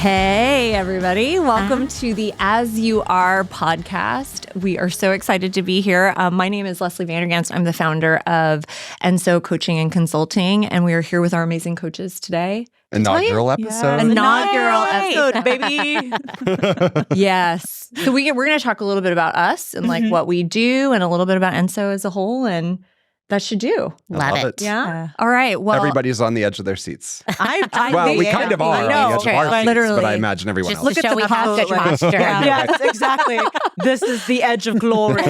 Hey, everybody. Welcome to the As You Are podcast. We are so excited to be here. My name is Leslie Vanderganst. I'm the founder of Ensō Coaching and Consulting, and we are here with our amazing coaches today. Inaugural episode. Inaugural episode, baby. Yes. So we're going to talk a little bit about us and like what we do and a little bit about Ensō as a whole, and that should do. Love it. Yeah. All right. Well, everybody's on the edge of their seats. I We kind of are on the edge of our seats, literally. but I imagine everyone Just else. look at the posture. Yes, exactly. This is the edge of glory.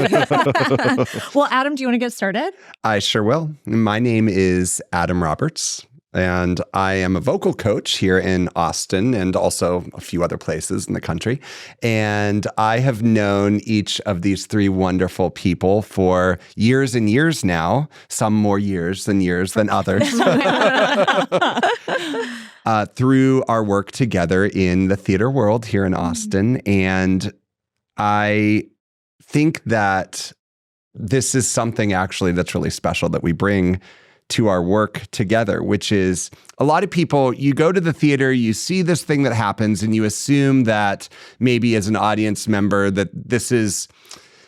Well, Adam, do you want to get started? I sure will. My name is Adam Roberts, and I am a vocal coach here in Austin and also a few other places in the country. And I have known each of these three wonderful people for years and years now, some more years than others, through our work together in the theater world here in Austin. And I think that this is something actually that's really special that we bring to our work together, which is a lot of people, you go to the theater, you see this thing that happens, and you assume that maybe as an audience member that this is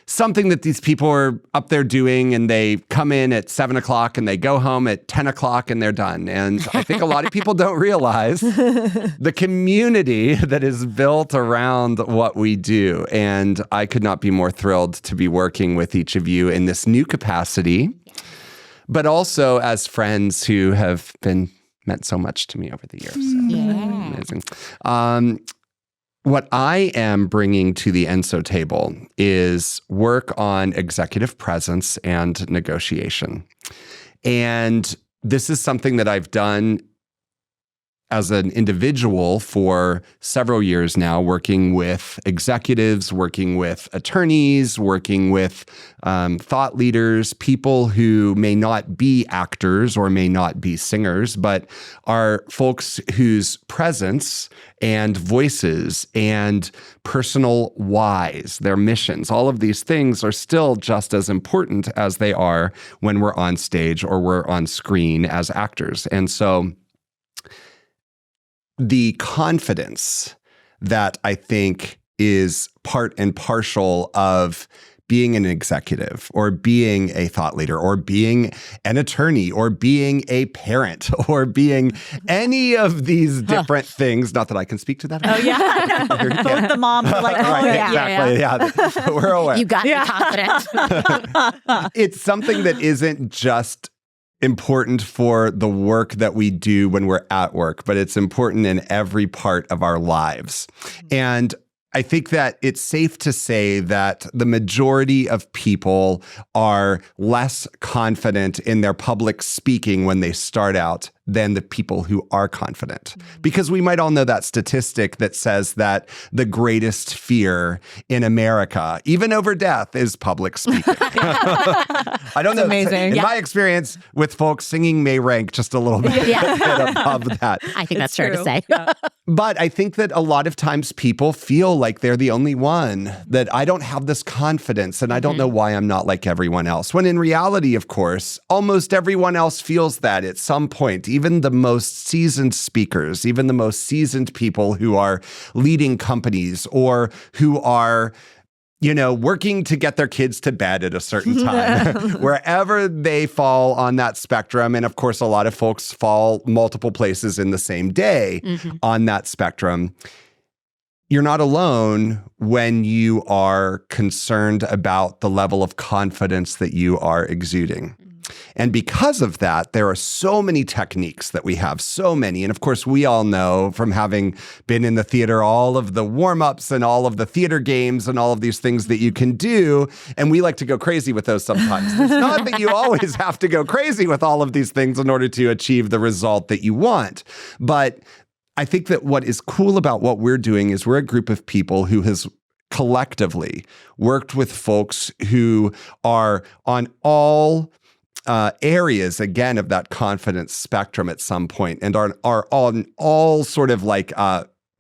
something that these people are up there doing, and they come in at 7 o'clock and they go home at 10 o'clock and they're done. And I think a lot of people don't realize the community that is built around what we do. And I could not be more thrilled to be working with each of you in this new capacity, but also as friends who have meant so much to me over the years. So, amazing. What I am bringing to the Ensō table is work on executive presence and negotiation. And this is something that I've done as an individual for several years now, working with executives, working with attorneys, working with thought leaders, people who may not be actors or may not be singers, but are folks whose presence and voices and personal whys, their missions, all of these things are still just as important as they are when we're on stage or we're on screen as actors. And so the confidence that I think is part and parcel of being an executive or being a thought leader or being an attorney or being a parent or being any of these different things. Not that I can speak to that. Oh, yeah. Both the moms are like, oh, yeah. Exactly. Yeah. We're aware. You got to be confident. It's something that isn't just important for the work that we do when we're at work, but it's important in every part of our lives. And I think that it's safe to say that the majority of people are less confident in their public speaking when they start out than the people who are confident. Because we might all know that statistic that says that the greatest fear in America, even over death, is public speaking. I don't know. Amazing. In my experience with folks, singing may rank just a little bit, above that. I think that's fair to say. Yeah. But I think that a lot of times people feel like they're the only one, that I don't have this confidence and I don't know why I'm not like everyone else. When in reality, of course, almost everyone else feels that at some point. Even the most seasoned speakers, even the most seasoned people who are leading companies or who are, working to get their kids to bed at a certain time, wherever they fall on that spectrum. And of course, a lot of folks fall multiple places in the same day on that spectrum. You're not alone when you are concerned about the level of confidence that you are exuding. And because of that, there are so many techniques that we have, so many. And of course, we all know from having been in the theater, all of the warm-ups and all of the theater games and all of these things that you can do. And we like to go crazy with those sometimes. It's not that you always have to go crazy with all of these things in order to achieve the result that you want. But I think that what is cool about what we're doing is we're a group of people who has collectively worked with folks who are on all areas, again, of that confidence spectrum at some point and are on all sort of like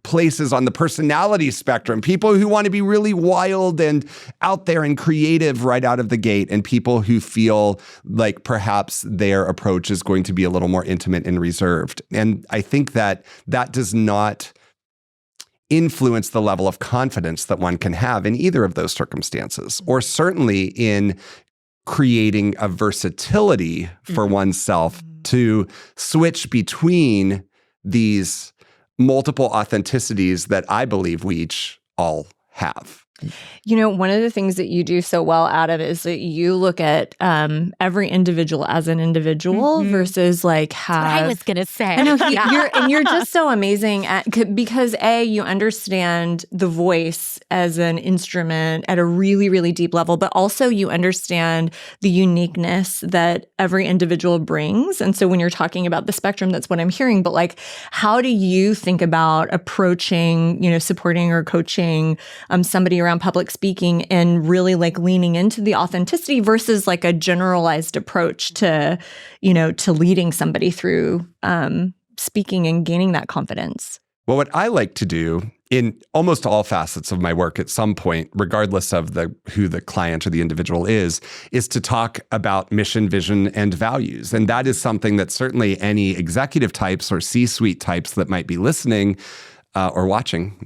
places on the personality spectrum, people who want to be really wild and out there and creative right out of the gate, and people who feel like perhaps their approach is going to be a little more intimate and reserved. And I think that that does not influence the level of confidence that one can have in either of those circumstances, or certainly in creating a versatility for oneself to switch between these multiple authenticities that I believe we each all have. You know, one of the things that you do so well, Adam, is that you look at every individual as an individual versus like have. That's what I was gonna say. I know you're just so amazing because you understand the voice as an instrument at a really, really deep level, but also you understand the uniqueness that every individual brings. And so when you're talking about the spectrum, that's what I'm hearing. But like, how do you think about approaching, supporting or coaching somebody around public speaking and really like leaning into the authenticity versus like a generalized approach to leading somebody through speaking and gaining that confidence? Well, what I like to do in almost all facets of my work at some point, regardless of who the client or the individual is to talk about mission, vision, and values. And that is something that certainly any executive types or C-suite types that might be listening or watching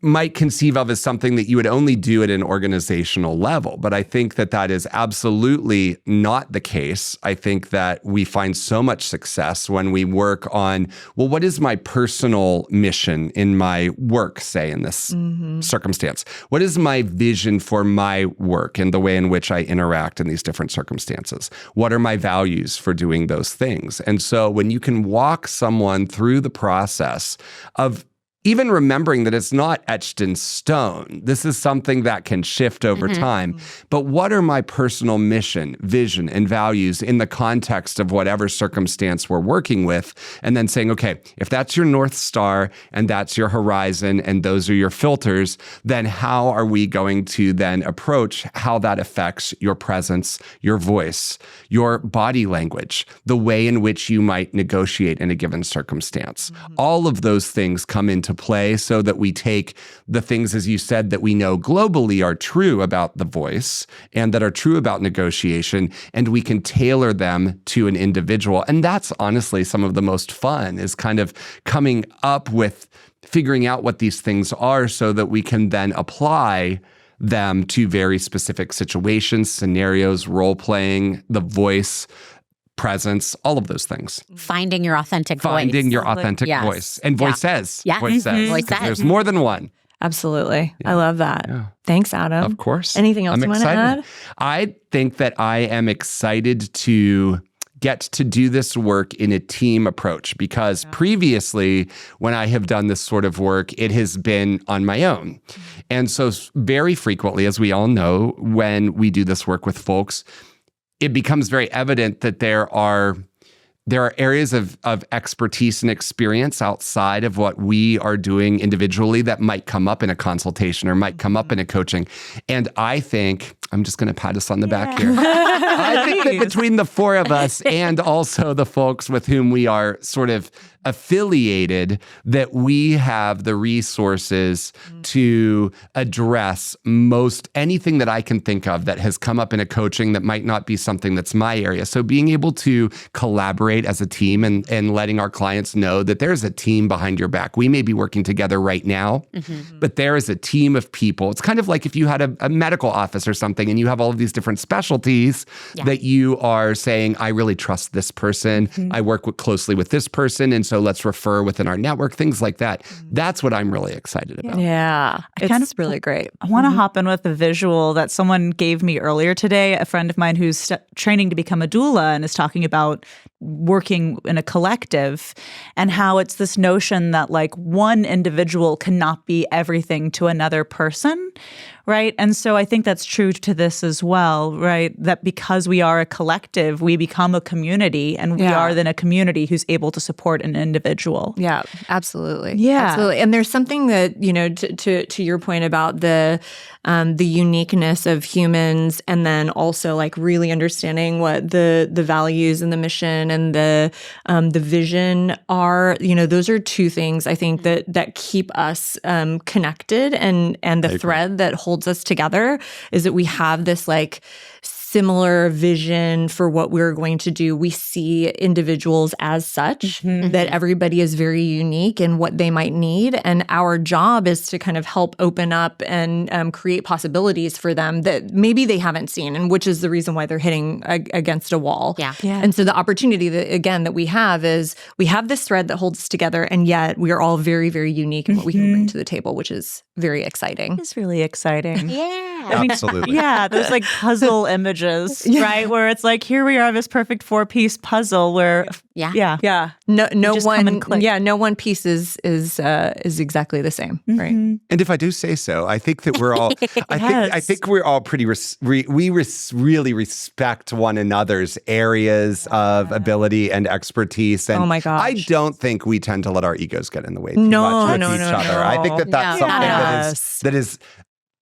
might conceive of as something that you would only do at an organizational level. But I think that is absolutely not the case. I think that we find so much success when we work on, well, what is my personal mission in my work, say, in this circumstance? What is my vision for my work and the way in which I interact in these different circumstances? What are my values for doing those things? And so when you can walk someone through the process of even remembering that it's not etched in stone. This is something that can shift over time. But what are my personal mission, vision, and values in the context of whatever circumstance we're working with? And then saying, okay, if that's your North Star and that's your horizon and those are your filters, then how are we going to then approach how that affects your presence, your voice, your body language, the way in which you might negotiate in a given circumstance? All of those things come into play so that we take the things, as you said, that we know globally are true about the voice and that are true about negotiation, and we can tailor them to an individual. And that's honestly some of the most fun, is kind of coming up with figuring out what these things are so that we can then apply them to very specific situations, scenarios, role-playing, the voice, presence, all of those things. Finding your authentic voice. Finding your authentic voice. And voice says. Yes. Voice says. Voice says. There's more than one. Absolutely. I love that. Yeah. Thanks, Adam. Of course. Anything else you want to add? I think that I am excited to get to do this work in a team approach, because previously when I have done this sort of work, it has been on my own. And so very frequently, as we all know, when we do this work with folks, it becomes very evident that there are areas of expertise and experience outside of what we are doing individually that might come up in a consultation or might come up in a coaching. And I think, I'm just going to pat us on the back here. I think that between the four of us and also the folks with whom we are sort of affiliated, that we have the resources to address most anything that I can think of that has come up in a coaching that might not be something that's my area. So being able to collaborate as a team and letting our clients know that there's a team behind your back. We may be working together right now, but there is a team of people. It's kind of like if you had a medical office or something and you have all of these different specialties that you are saying, I really trust this person. I work closely with this person. And so let's refer within our network, things like that. That's what I'm really excited about. Yeah, it's really great. I want to hop in with a visual that someone gave me earlier today, a friend of mine who's training to become a doula and is talking about working in a collective and how it's this notion that like one individual cannot be everything to another person, right? And so I think that's true to this as well, right? That because we are a collective, we become a community, and we are then a community who's able to support an individual. Yeah, absolutely. Yeah. Absolutely. And there's something that, to your point about the uniqueness of humans, and then also like really understanding what the values and the mission and the vision are, those are two things I think that keep us connected, and the thread that holds us together is that we have this like similar vision for what we're going to do. We see individuals as such, that everybody is very unique in what they might need. And our job is to kind of help open up and create possibilities for them that maybe they haven't seen, and which is the reason why they're hitting against a wall. Yeah. And so the opportunity that we have is we have this thread that holds us together, and yet we are all very, very unique in what we can bring to the table, which is very exciting. It's really exciting. Yeah. Absolutely. Yeah, there's like puzzle images, right? Where it's like, here we are, this perfect 4-piece puzzle where, Yeah. Yeah. No just come and click. no one piece is exactly the same, right? And if I do say so, I think that we're all. I think we're all pretty. Really respect one another's areas of ability and expertise. And Oh my gosh. I don't think we tend to let our egos get in the way too No, much with no, each no, other. no. I think that that's No. something Yes. that is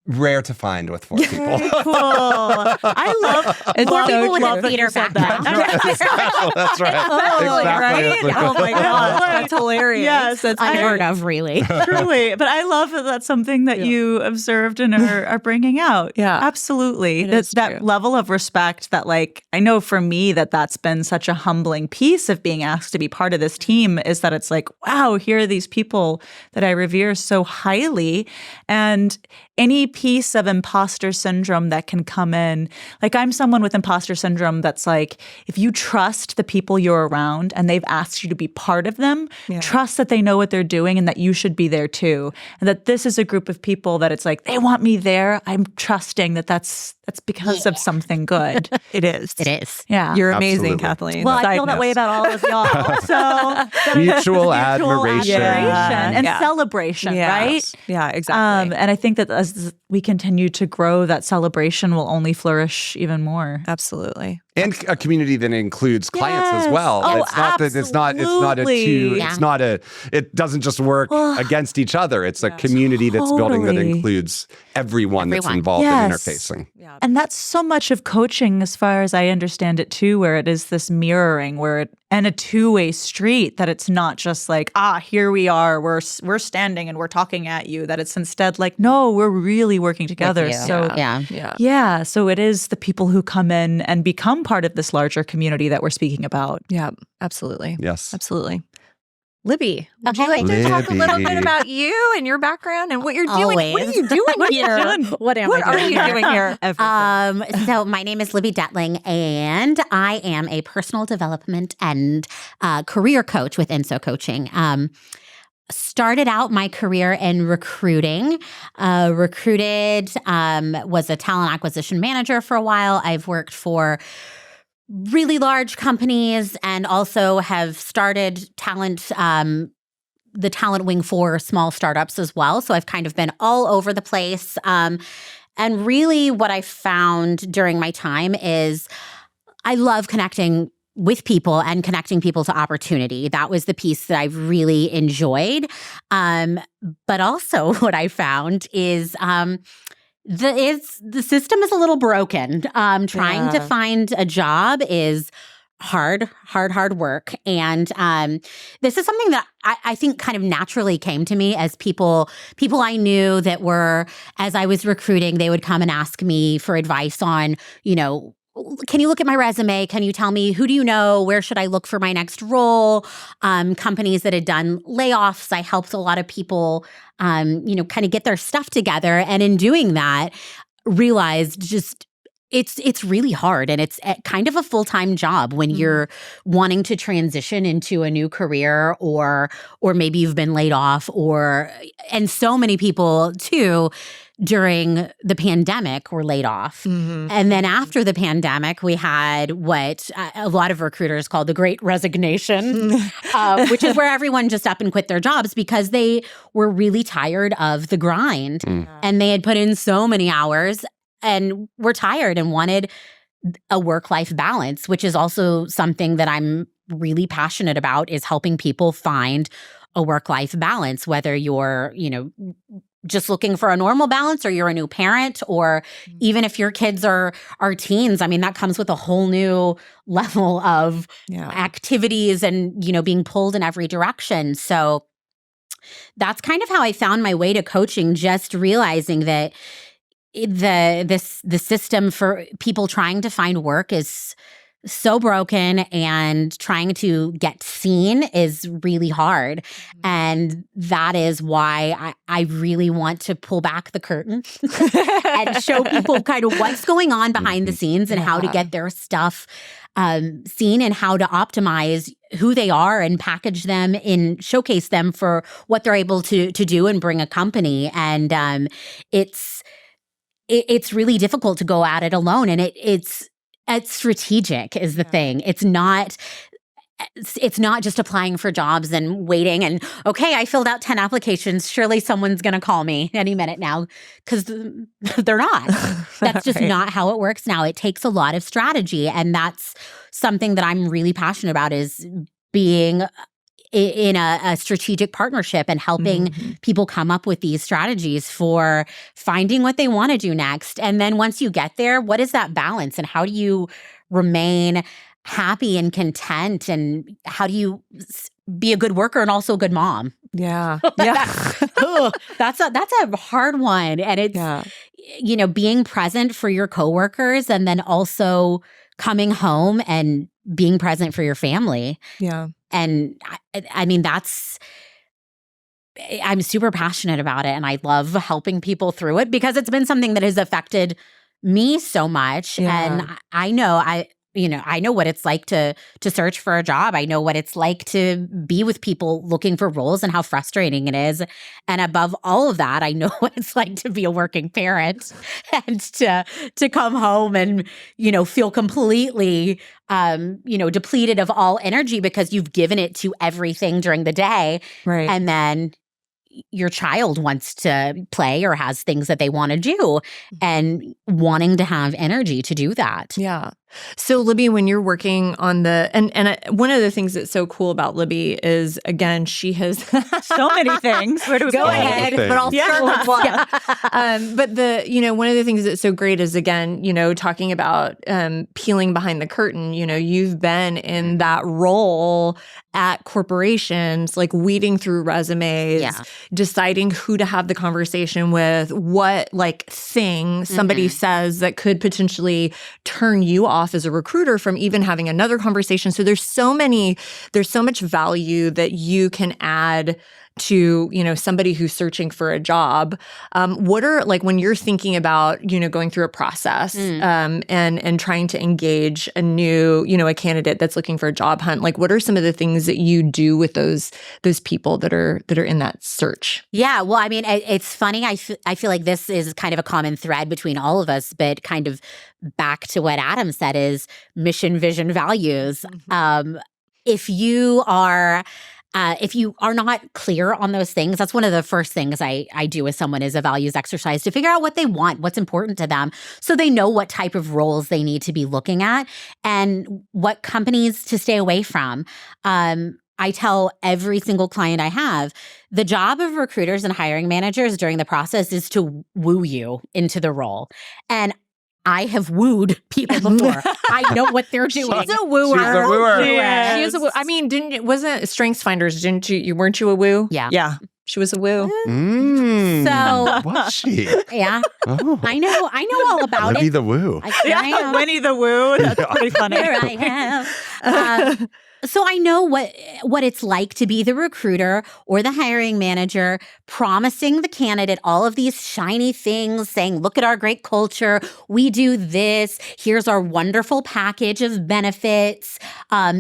rare to find with 4 people. cool. I love It's love so people with true. a theater background. That's right. Totally, right? Exactly. Oh my gosh, that's hilarious. Yes, That's Unheard of, really. Truly. But I love that that's something that you observed and are bringing out. Yeah. Absolutely. It is That true. level of respect that, like, I know for me that's been such a humbling piece of being asked to be part of this team is that it's like, wow, here are these people that I revere so highly. And any piece of imposter syndrome that can come in, like I'm someone with imposter syndrome that's like, if you trust the people you're around and they've asked you to be part of them, trust that they know what they're doing and that you should be there too. And that this is a group of people that it's like, they want me there. I'm trusting that that's because of something good. It is. It is. Yeah. You're amazing, Absolutely. Kathleen. Well, I Side feel that note. way about all of y'all. So Mutual admiration. and Yeah. celebration, Yeah. right? Yeah, exactly. And I think that as we continue to grow, that celebration will only flourish even more. Absolutely. And a community that includes clients as Yes. well. Oh, It's not that it's not a two. absolutely. It's not a. It doesn't just work against each other. It's a community that's building that Totally. includes everyone that's Everyone. involved in Yes. interfacing. And that's so much of coaching, as far as I understand it too, where it is this mirroring, and a two-way street, that it's not just like, here we are, we're standing and we're talking at you, that it's instead like, no, we're really working together. you. So Yeah. so it is the people who come in and become part of this larger community that we're speaking about. Yeah, absolutely. Yes. Absolutely. Libby, would you Okay. like to talk a little bit Libby. about you and your background and what you're doing? What are Always. you doing What here? What am What I are doing you here? doing here? So my name is Libby Detling, and I am a personal development and career coach with Ensō Coaching. Started out my career in recruiting. Was a talent acquisition manager for a while. I've worked for really large companies and also have started the talent wing for small startups as well. So I've kind of been all over the place. And really what I found during my time is I love connecting with people and connecting people to opportunity. That was the piece that I've really enjoyed. But also what I found is the system is a little broken. Trying to find a job is hard work. And this is something that I think kind of naturally came to me as people I knew that were, as I was recruiting, they would come and ask me for advice on, can you look at my resume? Can you tell me, who do you know? Where should I look for my next role? Companies that had done layoffs, I helped a lot of people, kind of get their stuff together. And in doing that, realized just it's really hard, and it's kind of a full-time job when you're wanting to transition into a new career, or maybe you've been laid off, and so many people too during the pandemic were laid off. And then after the pandemic, we had what a lot of recruiters call the Great Resignation, which is where everyone just up and quit their jobs because they were really tired of the grind. And they had put in so many hours and were tired and wanted a work-life balance, which is also something that I'm really passionate about, is helping people find a work-life balance, whether you're, just looking for a normal balance, or you're a new parent, or even if your kids are teens. I mean, that comes with a whole new level of activities and, being pulled in every direction. So that's kind of how I found my way to coaching, just realizing that the system for people trying to find work is so broken, and trying to get seen is really hard. And that is why I really want to pull back the curtain and show people kind of what's going on behind the scenes and how to get their stuff seen, and how to optimize who they are and package them and showcase them for what they're able to do and bring a company. And it's really difficult to go at it alone, and it's strategic is the thing. It's not just applying for jobs and waiting and, okay, I filled out 10 applications. Surely someone's going to call me any minute now, because they're not. That's just not how it works now. It takes a lot of strategy. And that's something that I'm really passionate about, is being in a strategic partnership and helping people come up with these strategies for finding what they want to do next. And then once you get there, what is that balance, and how do you remain happy and content, and how do you be a good worker and also a good mom? Yeah. That's a hard one. And it's, being present for your coworkers, and then also coming home and being present for your family. Yeah. And I mean, I'm super passionate about it, and I love helping people through it, because it's been something that has affected me so much. And I know what it's like to search for a job. I know what it's like to be with people looking for roles, and how frustrating it is. And above all of that, I know what it's like to be a working parent and to come home and, feel completely, depleted of all energy, because you've given it to everything during the day. Right. And then your child wants to play or has things that they want to do, and wanting to have energy to do that. Yeah. So Libby, when you're working on one of the things that's so cool about Libby is, again, she has so many things. Where do we go ahead? But I'll start with one. But one of the things that's so great is, again, talking about peeling behind the curtain. You've been in that role at corporations, like weeding through resumes, deciding who to have the conversation with, what thing somebody says that could potentially turn you off as a recruiter from even having another conversation. So there's so much value that you can add to, somebody who's searching for a job. What are, when you're thinking about, going through a process and trying to engage a new, a candidate that's looking for a job hunt, what are some of the things that you do with those people that are in that search? Yeah, well, I mean, it's funny. I feel like this is kind of a common thread between all of us, but kind of back to what Adam said is mission, vision, values. If you are not clear on those things, that's one of the first things I do with someone is a values exercise to figure out what they want, what's important to them, so they know what type of roles they need to be looking at and what companies to stay away from. I tell every single client I have, the job of recruiters and hiring managers during the process is to woo you into the role. And I have wooed people before. I know what they're doing. She's a wooer. She's a wooer. She is a woo. I mean, wasn't Strengths Finders? Weren't you a woo? Yeah. Yeah. She was a woo. So was she? Yeah. Oh. I know all about Libby it. the Woo. Winnie the Woo. That's pretty funny. Here I am. So I know what it's like to be the recruiter or the hiring manager, promising the candidate all of these shiny things, saying, look at our great culture. We do this. Here's our wonderful package of benefits.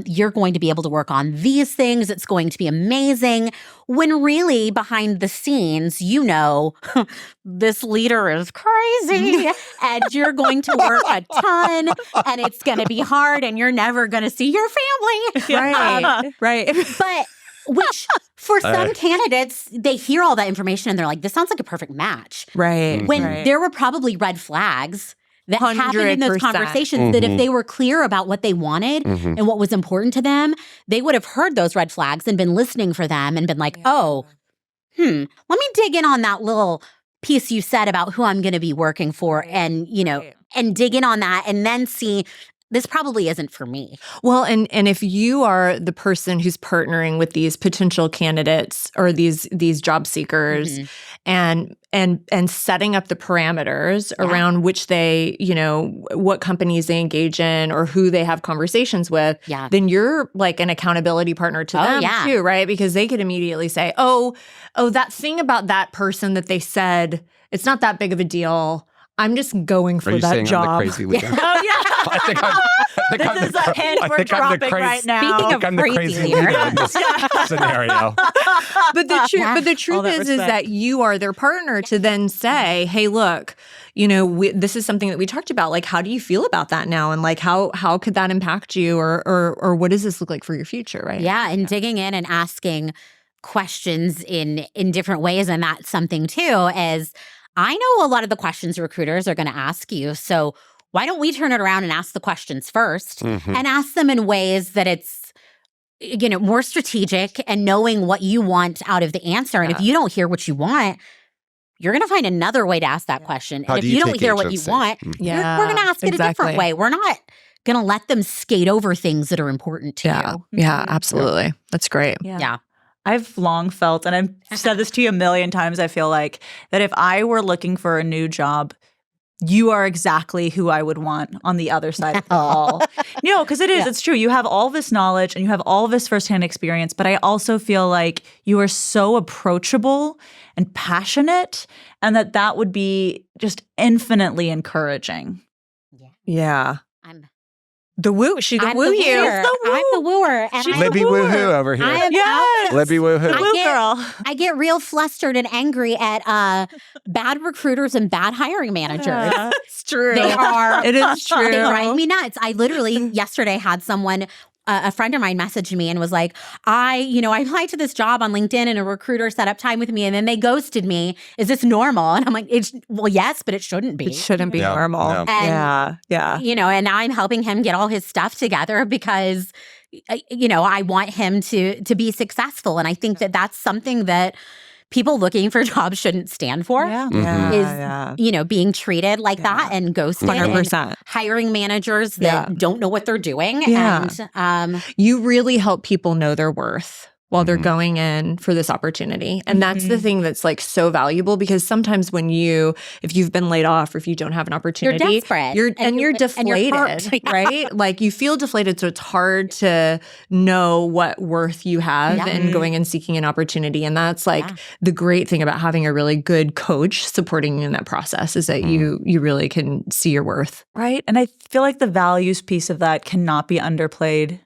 You're going to be able to work on these things. It's going to be amazing. When really behind the scenes, this leader is crazy and you're going to work a ton and it's going to be hard and you're never going to see your family. Right. But which for some candidates, they hear all that information and they're like, this sounds like a perfect match. Right. When there were probably red flags that happened in those 100%. conversations that if they were clear about what they wanted and what was important to them, they would have heard those red flags and been listening for them and been like, let me dig in on that little piece you said about who I'm going to be working for and, and dig in on that and then see this probably isn't for me. Well, and if you are the person who's partnering with these potential candidates or these job seekers and setting up the parameters around which they, what companies they engage in or who they have conversations with, then you're like an accountability partner to them too, right? Because they could immediately say, oh, that thing about that person that they said, it's not that big of a deal. I'm just going for that job. I'm the crazy leader? Oh, yeah. This is a hint we're dropping right now. Speaking of crazy leader in this scenario. But the truth is that you are their partner to then say, hey, look, this is something that we talked about. Like, how do you feel about that now? And like, how could that impact you? Or what does this look like for your future, right? Yeah, and digging in and asking questions in different ways. And that's something too, is I know a lot of the questions recruiters are going to ask you. So why don't we turn it around and ask the questions first and ask them in ways that it's, more strategic and knowing what you want out of the answer. And if you don't hear what you want, you're going to find another way to ask that question. And if you don't hear what you want, we're going to ask it a different way. We're not going to let them skate over things that are important to you. Yeah, absolutely. Yeah. That's great. Yeah. I've long felt, and I've said this to you a million times, I feel like, that if I were looking for a new job, you are exactly who I would want on the other side of the wall. Because it's true. You have all this knowledge and you have all this firsthand experience, but I also feel like you are so approachable and passionate, and that would be just infinitely encouraging. Yeah. The woo. She's the woo here. I'm the wooer. And Libby woohoo over here. Libby woohoo. I get real flustered and angry at bad recruiters and bad hiring managers. It's true. It is true. They drive me nuts. I literally yesterday had someone, a friend of mine messaged me and was like, I applied to this job on LinkedIn and a recruiter set up time with me and then they ghosted me. Is this normal? And I'm like, yes, but it shouldn't be. It shouldn't be normal. No. And, and I'm helping him get all his stuff together because, I want him to be successful. And I think that that's something that people looking for jobs shouldn't stand for. Being treated like that and ghosted. 100%. And hiring managers that don't know what they're doing. Yeah. And you really help people know their worth while they're going in for this opportunity. And that's the thing that's like so valuable, because sometimes if you've been laid off or if you don't have an opportunity, you're desperate. You're deflated, right? Like you feel deflated. So it's hard to know what worth you have in going and seeking an opportunity. And that's like the great thing about having a really good coach supporting you in that process is that you really can see your worth. Right. And I feel like the values piece of that cannot be underplayed.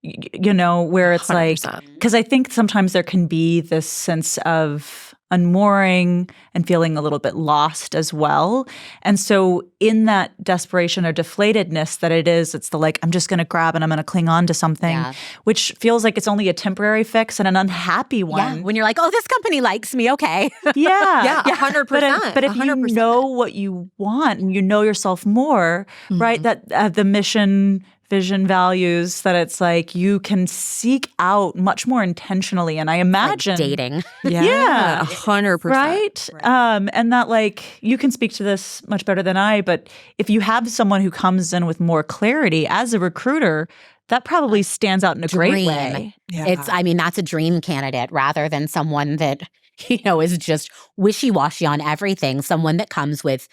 Where it's 100%. Like, because I think sometimes there can be this sense of unmooring and feeling a little bit lost as well. And so in that desperation or deflatedness that it's the like, I'm just going to grab and I'm going to cling on to something, which feels like it's only a temporary fix and an unhappy one. Yeah, when you're like, oh, this company likes me, okay. Yeah, 100%. But if 100%. You know what you want and you know yourself more, right, that the mission, vision, values, that it's like you can seek out much more intentionally. And I imagine like dating. Yeah, 100%. Right? And that like you can speak to this much better than I, but if you have someone who comes in with more clarity as a recruiter, that probably stands out in a great way. Yeah. That's a dream candidate rather than someone that, is just wishy-washy on everything. Someone that comes with,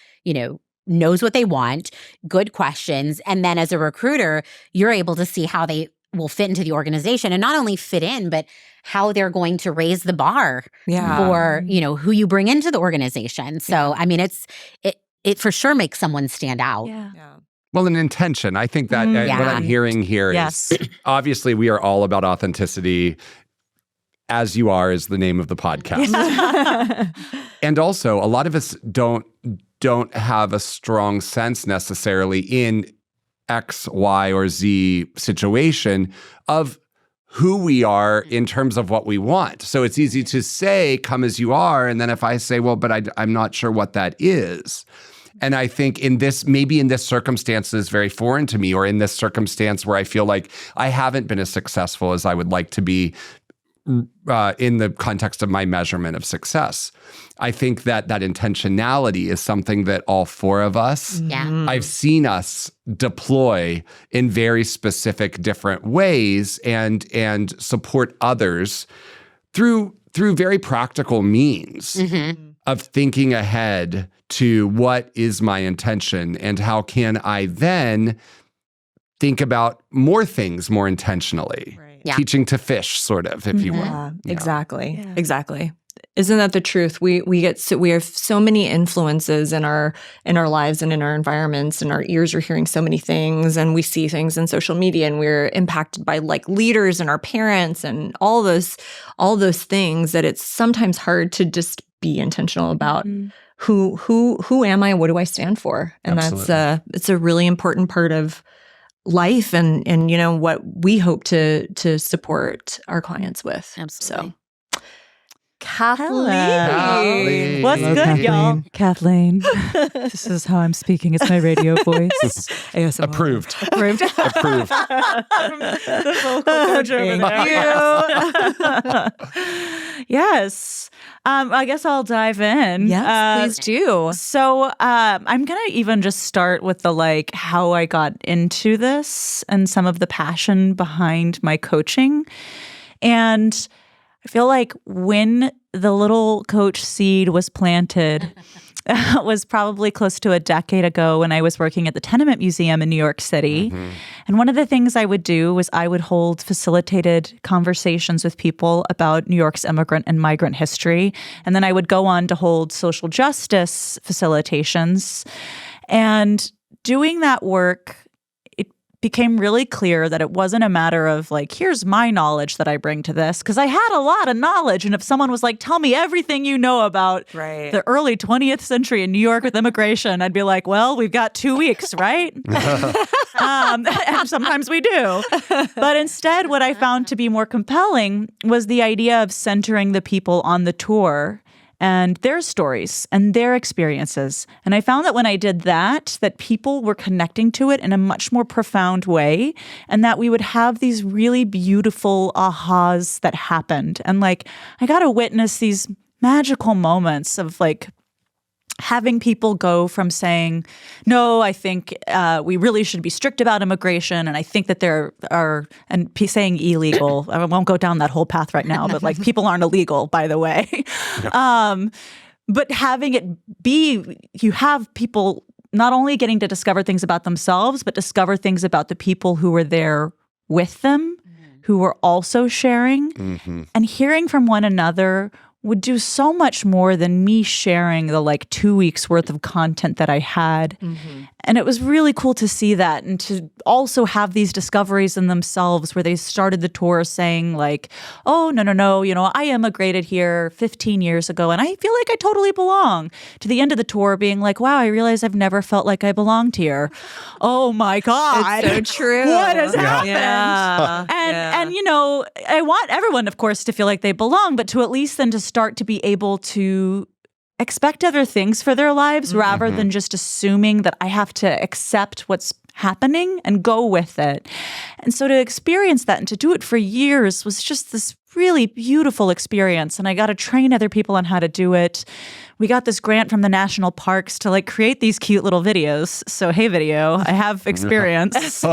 knows what they want, good questions. And then as a recruiter, you're able to see how they will fit into the organization and not only fit in, but how they're going to raise the bar for, who you bring into the organization. So, it for sure makes someone stand out. Yeah. Well, an intention. I think that what I'm hearing here is obviously we are all about authenticity. As You Are is the name of the podcast. And also, a lot of us don't have a strong sense necessarily in X, Y, or Z situation of who we are in terms of what we want. So it's easy to say, come as you are. And then if I say, well, but I'm not sure what that is. And I think maybe in this circumstance is very foreign to me, or in this circumstance where I feel like I haven't been as successful as I would like to be in the context of my measurement of success. I think that intentionality is something that all four of us, I've seen us deploy in very specific different ways and support others through very practical means of thinking ahead to what is my intention and how can I then think about more things more intentionally. Right. Yeah. Teaching to fish, sort of, if you will. Yeah, exactly. Yeah. Exactly. Isn't that the truth? We have so many influences in our lives and in our environments, and our ears are hearing so many things, and we see things in social media, and we're impacted by like leaders and our parents and all those things that it's sometimes hard to just be intentional about who am I, what do I stand for, and Absolutely. it's a really important part of life and what we hope to support our clients with. Absolutely. So, Kathleen. Kathleen. What's Hello, good, Kathleen. y'all? Kathleen. This is how I'm speaking. It's my radio voice. ASMR. Approved. Approved. Approved. The vocal coach over there. Yes. I guess I'll dive in. Yes, please do. So I'm going to even just start with the how I got into this and some of the passion behind my coaching. And I feel like when the little coach seed was planted was probably close to a decade ago when I was working at the Tenement Museum in New York City. And one of the things I would do was I would hold facilitated conversations with people about New York's immigrant and migrant history. And then I would go on to hold social justice facilitations. And doing that work, became really clear that it wasn't a matter of here's my knowledge that I bring to this, because I had a lot of knowledge. And if someone was like, tell me everything you know about the early 20th century in New York with immigration, I'd be like, well, we've got 2 weeks, right? And sometimes we do. But instead, what I found to be more compelling was the idea of centering the people on the tour and their stories and their experiences. And I found that when I did that people were connecting to it in a much more profound way, and that we would have these really beautiful ahas that happened. And I got to witness these magical moments of having people go from saying, no, I think we really should be strict about immigration, and I think that there are, and saying illegal, I won't go down that whole path right now, but people aren't illegal, by the way. But having it be, you have people not only getting to discover things about themselves, but discover things about the people who were there with them, who were also sharing, and hearing from one another would do so much more than me sharing the 2 weeks worth of content that I had. And it was really cool to see that, and to also have these discoveries in themselves where they started the tour saying oh, no, I immigrated here 15 years ago and I feel like I totally belong. To the end of the tour being wow, I realize I've never felt like I belonged here. Oh my God. It's so true. What has happened? Yeah. And I want everyone, of course, to feel like they belong, but to at least then to start to be able to expect other things for their lives rather than just assuming that I have to accept what's happening and go with it. And so to experience that and to do it for years was just this really beautiful experience. And I got to train other people on how to do it. We got this grant from the national parks to create these cute little videos. So, hey, video, I have experience.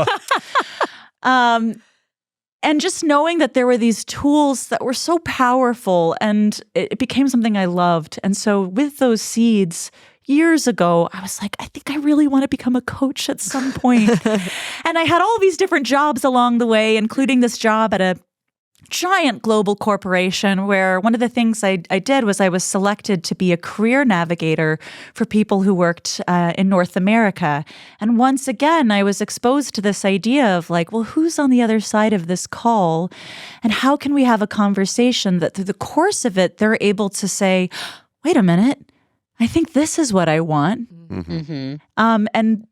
And just knowing that there were these tools that were so powerful, and it became something I loved. And so with those seeds, years ago, I was like, I think I really want to become a coach at some point. And I had all these different jobs along the way, including this job at a giant global corporation where one of the things I did was I was selected to be a career navigator for people who worked in North America. And once again, I was exposed to this idea of well, who's on the other side of this call? And how can we have a conversation that through the course of it, they're able to say, wait a minute, I think this is what I want. And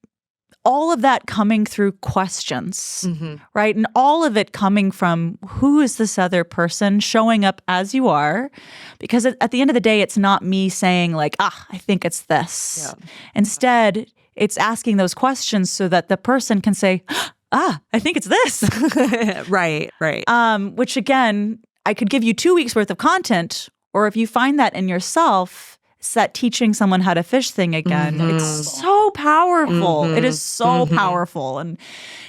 all of that coming through questions, right? And all of it coming from who is this other person, showing up as you are. Because at the end of the day, it's not me saying I think it's this. Yeah. Instead, it's asking those questions so that the person can say, I think it's this. Right. Which again, I could give you 2 weeks worth of content, or if you find that in yourself, it's that teaching someone how to fish thing again. It's so powerful. It is so powerful. And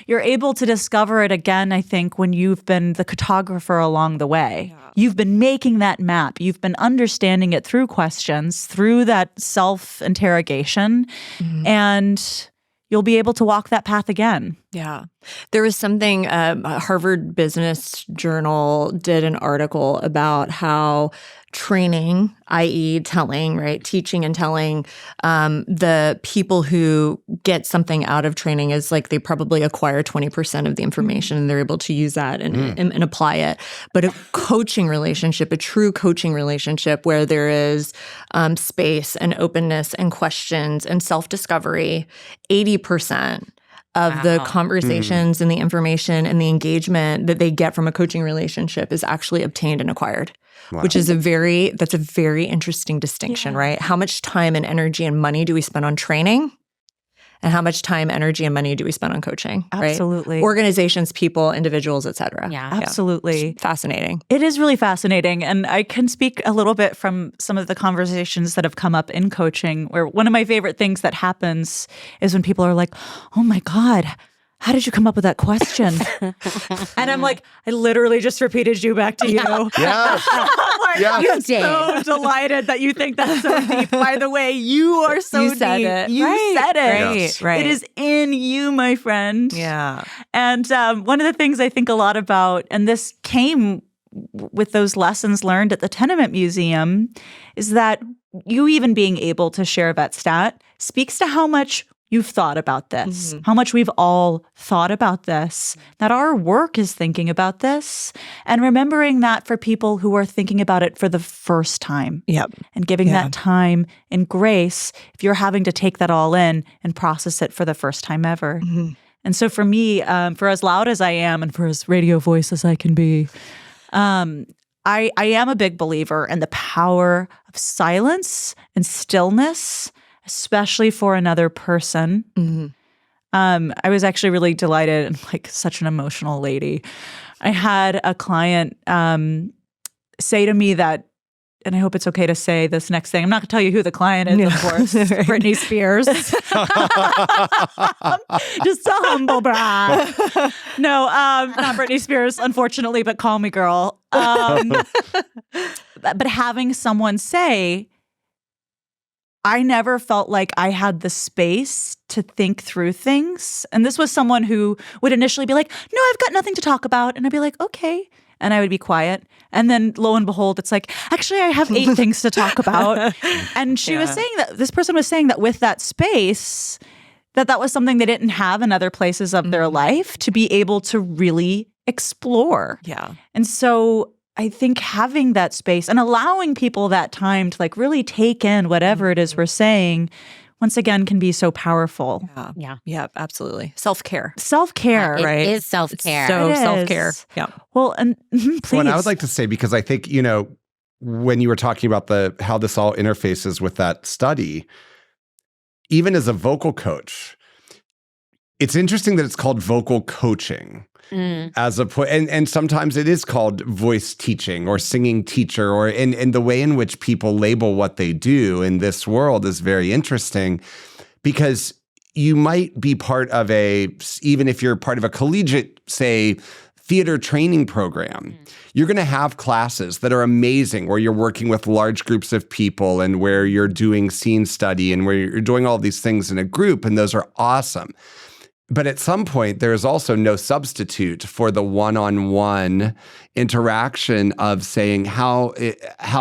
you're able to discover it again, I think, when you've been the cartographer along the way. Yeah. You've been making that map. You've been understanding it through questions, through that self-interrogation, and you'll be able to walk that path again. Yeah. There was something, Harvard Business Journal did an article about how training, i.e. telling, right? Teaching and telling, the people who get something out of training is like they probably acquire 20% of the information and they're able to use that and apply it. But a coaching relationship, a true coaching relationship where there is space and openness and questions and self-discovery, 80% of the conversations and the information and the engagement that they get from a coaching relationship is actually obtained and acquired, which is that's a very interesting distinction, right? How much time and energy and money do we spend on training? And how much time, energy, and money do we spend on coaching? Absolutely. Right? Organizations, people, individuals, et cetera. Yeah. Absolutely. It's fascinating. It is really fascinating. And I can speak a little bit from some of the conversations that have come up in coaching, where one of my favorite things that happens is when people are like, oh my God, how did you come up with that question? And I'm like, I literally just repeated you back to you. Yes. Like, Yes. I'm so delighted that you think that's so deep. By the way, you are so You deep. said it. You Right. said it. Right. Right. It is in you, my friend. Yeah. And one of the things I think a lot about, and this came with those lessons learned at the Tenement Museum, is that you even being able to share that stat speaks to how much you've thought about this, how much we've all thought about this, that our work is thinking about this, and remembering that for people who are thinking about it for the first time. Yep. And giving that time and grace if you're having to take that all in and process it for the first time ever. And so for me, for as loud as I am and for as radio voice as I can be, I am a big believer in the power of silence and stillness, especially for another person. I was actually really delighted and like such an emotional lady. I had a client say to me that, and I hope it's okay to say this next thing. I'm not going to tell you who the client is, of course. Britney Spears. Just a humble brag. No, not Britney Spears, unfortunately, but call me girl. But having someone say, I never felt like I had the space to think through things. And this was someone who would initially be like, no, I've got nothing to talk about. And I'd be like, okay. And I would be quiet. And then lo and behold, it's like, actually, I have 8 things to talk about. And she was saying that, this person was saying that with that space, that was something they didn't have in other places of their life to be able to really explore. Yeah. And so I think having that space and allowing people that time to like really take in whatever it is we're saying, once again, can be so powerful. Yeah, absolutely. Self-care. Self-care, It right? is self-care. So It is. self-care. Yeah. Well, and please. Well, and I would like to say, because I think, when you were talking about how this all interfaces with that study, even as a vocal coach, it's interesting that it's called vocal coaching. As and sometimes it is called voice teaching or singing teacher, or and the way in which people label what they do in this world is very interesting, because you might be part of even if you're part of a collegiate, say, theater training program, you're going to have classes that are amazing where you're working with large groups of people and where you're doing scene study and where you're doing all these things in a group, and those are awesome. But at some point, there is also no substitute for the one-on-one interaction of saying, how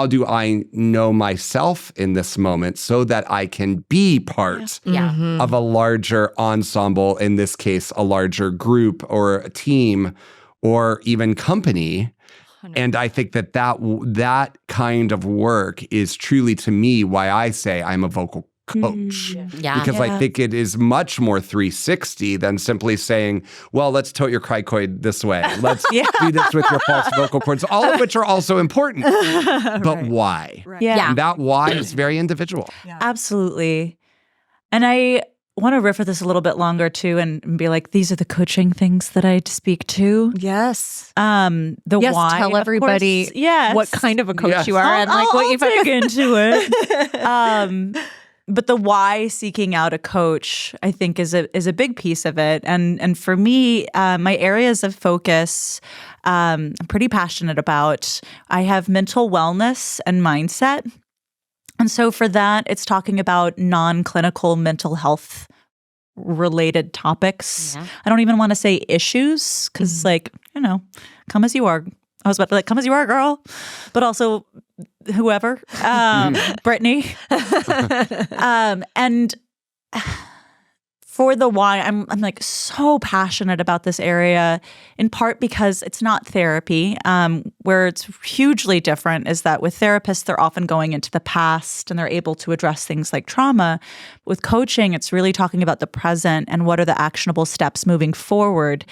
do I know myself in this moment so that I can be part of a larger ensemble, in this case, a larger group or a team or even company. And I think that kind of work is truly, to me, why I say I'm a vocal coach. Because I think it is much more 360 than simply saying, well, let's tote your cricoid this way. Let's do this with your false vocal cords, all of which are also important. But why? Yeah. And that why is very individual. Absolutely. And I want to riff with this a little bit longer too and be like, these are the coaching things that I speak to. Yes. Yes, why. Tell everybody what kind of a coach you are and like what you dig into it. But the why seeking out a coach, I think, is a big piece of it. And for me, my areas of focus, I'm pretty passionate about. I have mental wellness and mindset. And so for that, it's talking about non-clinical mental health related topics. Yeah. I don't even want to say issues because come as you are. I was about to come as you are, girl. But also whoever, Brittany. And for the why, I'm like so passionate about this area, in part because it's not therapy. Where it's hugely different is that with therapists, they're often going into the past and they're able to address things like trauma. With coaching, it's really talking about the present and what are the actionable steps moving forward.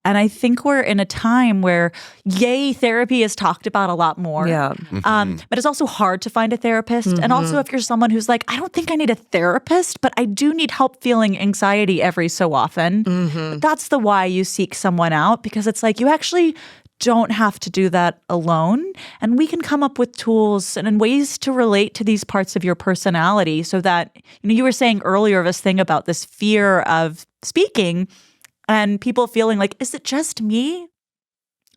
And I think we're in a time where, therapy is talked about a lot more. Yeah. But it's also hard to find a therapist. Mm-hmm. And also if you're someone who's like, I don't think I need a therapist, but I do need help feeling anxiety every so often. Mm-hmm. That's the why you seek someone out, because it's like you actually don't have to do that alone. And we can come up with tools and ways to relate to these parts of your personality so that, you were saying earlier this thing about this fear of speaking and people feeling like, is it just me?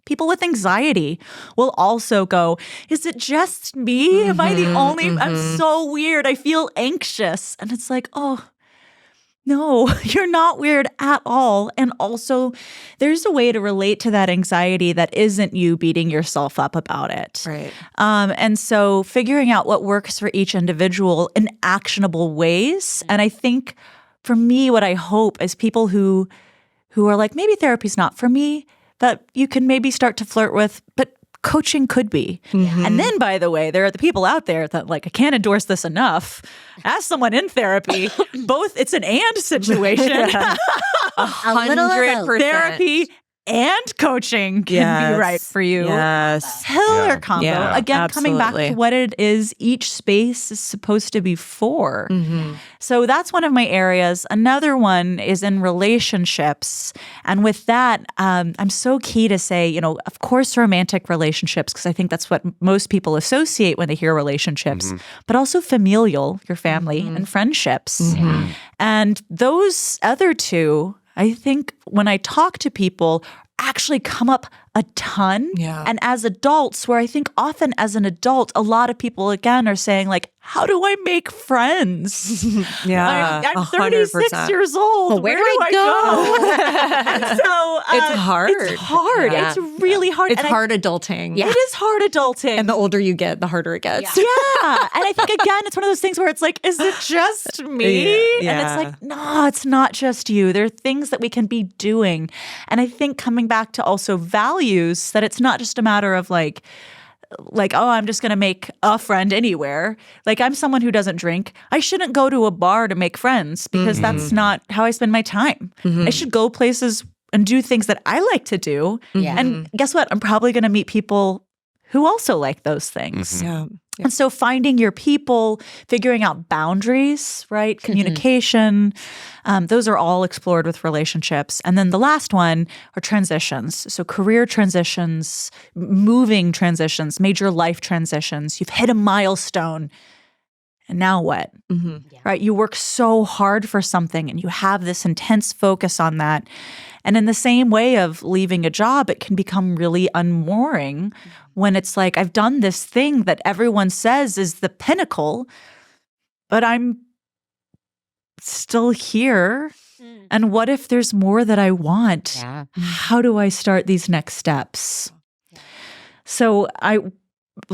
People with anxiety will also go, is it just me? Am I the only? I'm so weird. I feel anxious. And it's like, oh, no, you're not weird at all. And also, there's a way to relate to that anxiety that isn't you beating yourself up about it. Right. And so figuring out what works for each individual in actionable ways. And I think for me, what I hope is people who are like, maybe therapy's not for me, that you can maybe start to flirt with, but coaching could be. Mm-hmm. And then, by the way, there are the people out there that like, I can't endorse this enough. As someone in therapy, both it's an and situation. 100%. Therapy and coaching can be right for you. Yes. Killer combo. Yeah, Again, absolutely. coming back to what it is each space is supposed to be for. Mm-hmm. So that's one of my areas. Another one is in relationships. And with that, I'm so key to say, of course, romantic relationships, because I think that's what most people associate when they hear relationships, but also familial, your family, and friendships. Mm-hmm. And those other two, I think when I talk to people, actually come up a ton. Yeah. And as adults, where I think often as an adult, a lot of people, again, are saying like, how do I make friends? Yeah. I'm 36 years old. Well, where do I go? And so it's hard. It's hard. Yeah. It's really hard. It's hard adulting. Yeah. It is hard adulting. And the older you get, the harder it gets. Yeah. And I think, again, it's one of those things where it's like, is it just me? Yeah. And it's like, no, it's not just you. There are things that we can be doing. And I think coming back to also values, that it's not just a matter of like, oh, I'm just going to make a friend anywhere. Like, I'm someone who doesn't drink. I shouldn't go to a bar to make friends because that's not how I spend my time. I should go places and do things that I like to do. Yeah. And guess what? I'm probably going to meet people who also like those things. Yeah. And so finding your people, figuring out boundaries, right? Communication, those are all explored with relationships. And then the last one are transitions. So career transitions, moving transitions, major life transitions. You've hit a milestone. And now what? Mm-hmm. Yeah. Right? You work so hard for something and you have this intense focus on that. And in the same way of leaving a job, it can become really unmooring when it's like, I've done this thing that everyone says is the pinnacle, but I'm still here. And what if there's more that I want? Yeah. How do I start these next steps? Yeah. So I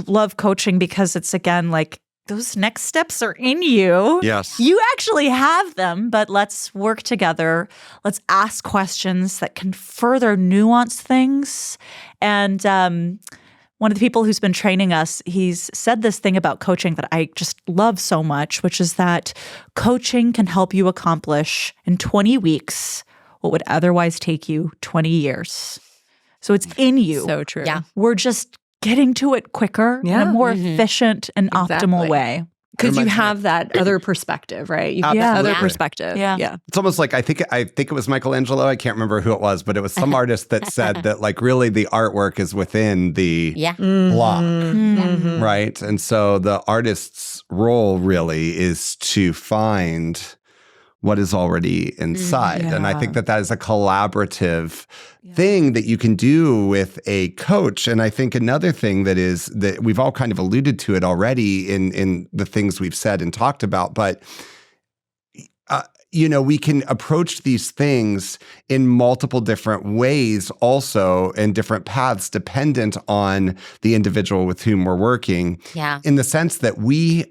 love coaching because it's, again, like, those next steps are in you. Yes. You actually have them, but let's work together. Let's ask questions that can further nuance things. And one of the people who's been training us, he's said this thing about coaching that I just love so much, which is that coaching can help you accomplish in 20 weeks what would otherwise take you 20 years. So it's in you. So true. Yeah. We're just getting to it quicker in a more efficient and optimal way. Because you have that other perspective, right? You have that other perspective. Yeah. It's almost like I think it was Michelangelo. I can't remember who it was, but it was some artist that said that like really the artwork is within the block, right? And so the artist's role really is to find what is already inside. And I think that is a collaborative thing that you can do with a coach. And I think another thing that is that we've all kind of alluded to it already in the things we've said and talked about, but we can approach these things in multiple different ways also, and different paths dependent on the individual with whom we're working. Yeah. In the sense that we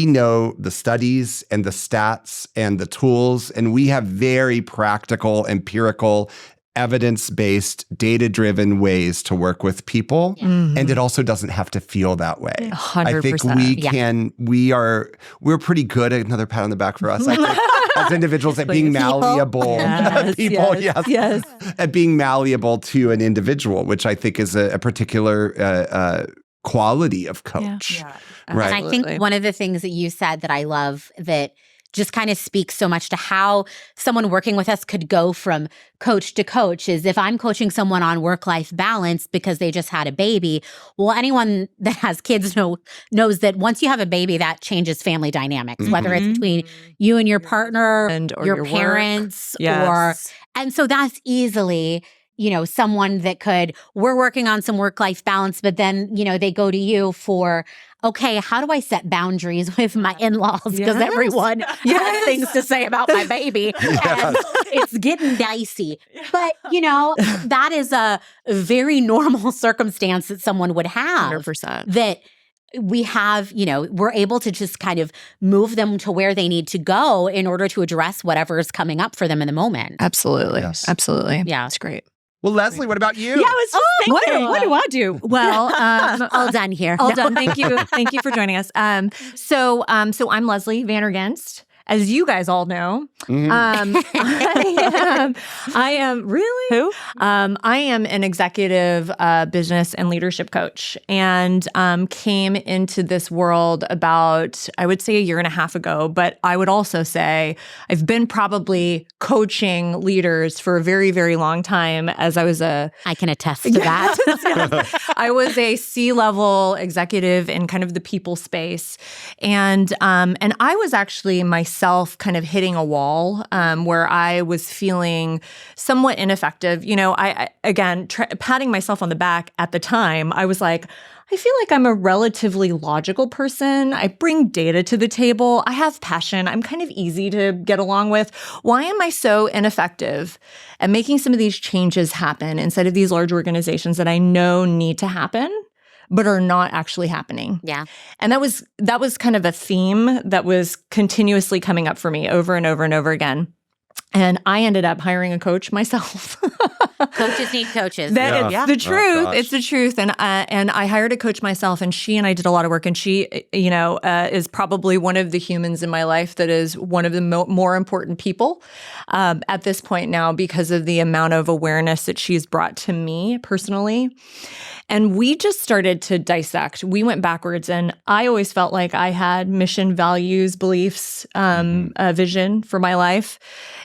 know the studies and the stats and the tools, and we have very practical, empirical, evidence-based, data-driven ways to work with people. And it also doesn't have to feel that way. 100%. I think we're pretty good at another pat on the back for us. I think as individuals at being malleable. Yes. At being malleable to an individual, which I think is a particular quality of coach. Right. And I think one of the things that you said that I love that just kind of speaks so much to how someone working with us could go from coach to coach is if I'm coaching someone on work-life balance because they just had a baby, well, anyone that has kids knows that once you have a baby, that changes family dynamics, whether it's between you and your partner or your parents and so that's easily someone that we're working on some work-life balance, but then, they go to you for, okay, how do I set boundaries with my in-laws? Because everyone has things to say about my baby. And it's getting dicey. But, that is a very normal circumstance that someone would have. 100%. That we have, we're able to just kind of move them to where they need to go in order to address whatever is coming up for them in the moment. Absolutely. Yes. Absolutely. Yeah. It's great. Well, Leslie, what about you? Yeah, I was just thinking. What do I do? Well, All done here. all done. Thank you. Thank you for joining us. So I'm Leslie Vandergenst. As you guys all know, I am really Who? I am an executive business and leadership coach, and came into this world about, I would say, a year and a half ago. But I would also say I've been probably coaching leaders for a very, very long time. As I was I can attest to that. I was a C-level executive in kind of the people space, and I was actually myself kind of hitting a wall where I was feeling somewhat ineffective. I again, patting myself on the back at the time, I was like, I feel like I'm a relatively logical person. I bring data to the table. I have passion. I'm kind of easy to get along with. Why am I so ineffective at making some of these changes happen inside of these large organizations that I know need to happen, but are not actually happening? Yeah. And that was kind of a theme that was continuously coming up for me over and over and over again. And I ended up hiring a coach myself. Coaches need coaches. It's the truth. gosh. It's the truth. And I hired a coach myself, and she and I did a lot of work. And she, is probably one of the humans in my life that is one of the more important people at this point now, because of the amount of awareness that she's brought to me personally. And we just started to dissect. We went backwards, and I always felt like I had mission, values, beliefs, a vision for my life.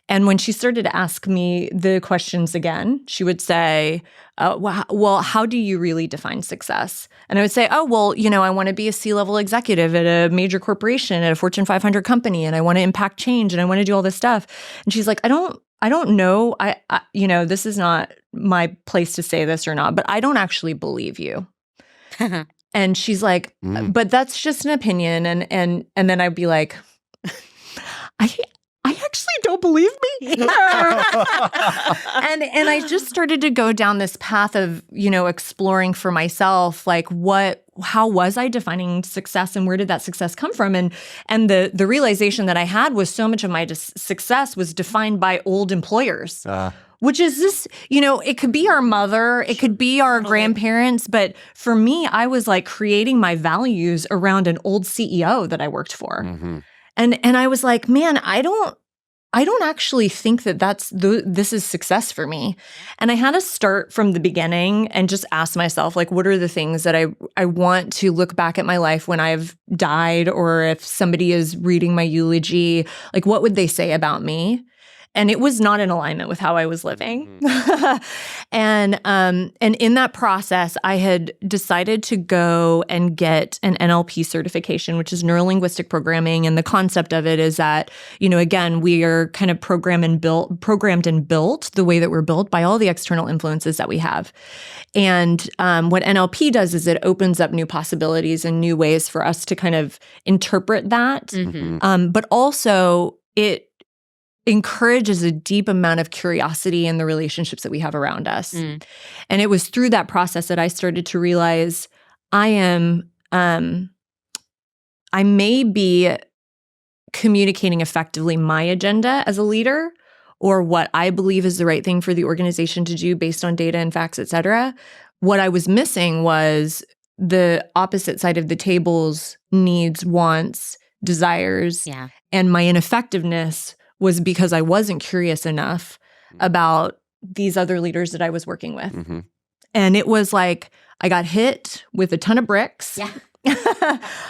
And when she started to ask me the questions again, she would say, well, how do you really define success? And I would say, I want to be a C-level executive at a major corporation, at a Fortune 500 company, and I want to impact change, and I want to do all this stuff. And she's like, I don't know. I this is not my place to say this or not, but I don't actually believe you. And she's like, but that's just an opinion. And then I'd be like, I actually don't believe me. And I just started to go down this path of, exploring for myself, like how was I defining success, and where did that success come from? And the realization that I had was so much of my success was defined by old employers. Which is this, it could be our mother, it could be our grandparents, but for me, I was like creating my values around an old CEO that I worked for. And I was like, man, I I don't actually think that this is success for me. And I had to start from the beginning and just ask myself, like, what are the things that I want to look back at my life when I've died, or if somebody is reading my eulogy, like, what would they say about me? And it was not in alignment with how I was living. And in that process, I had decided to go and get an NLP certification, which is neuro-linguistic programming. And the concept of it is that, again, we are kind of programmed and built the way that we're built by all the external influences that we have. And what NLP does is it opens up new possibilities and new ways for us to kind of interpret that. But also it encourages a deep amount of curiosity in the relationships that we have around us. And it was through that process that I started to realize I may be communicating effectively my agenda as a leader, or what I believe is the right thing for the organization to do based on data and facts, et cetera. What I was missing was the opposite side of the table's needs, wants, desires, and my ineffectiveness was because I wasn't curious enough about these other leaders that I was working with. And it was like I got hit with a ton of bricks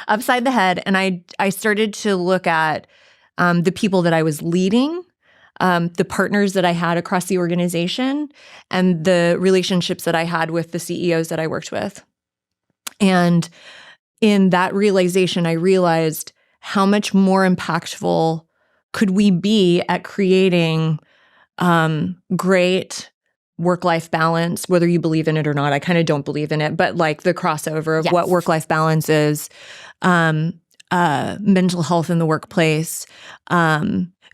upside the head. And I started to look at the people that I was leading, the partners that I had across the organization, and the relationships that I had with the CEOs that I worked with. And in that realization, I realized how much more impactful could we be at creating great work-life balance, whether you believe in it or not. I kind of don't believe in it, but like the crossover of what work-life balance is, mental health in the workplace,